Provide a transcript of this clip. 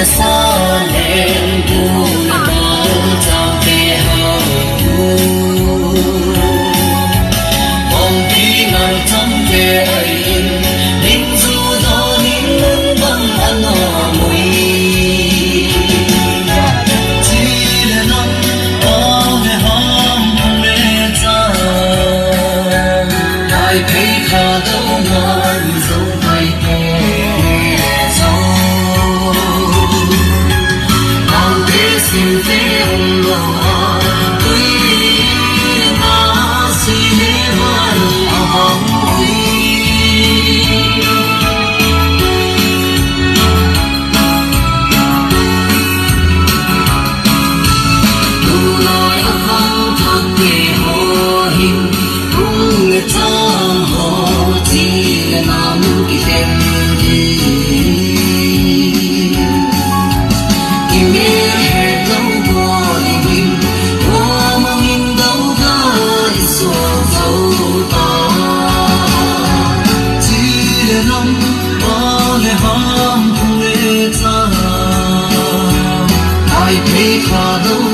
xa lên buồn bao trong kề hậu mong tí ngàn trăm kề ấy ninh du đó ninh lưng băng ăn hò mùi chỉ là năm bao ngày hôm lê cha ai thấy khá đâu ngon dấu tay kề xin phê ông lo tuy mà xin hoan hồng đủ nói không thật để hồ hình cũng người ta hồ chỉ là nắm cái tên gì ai thấy khá đâu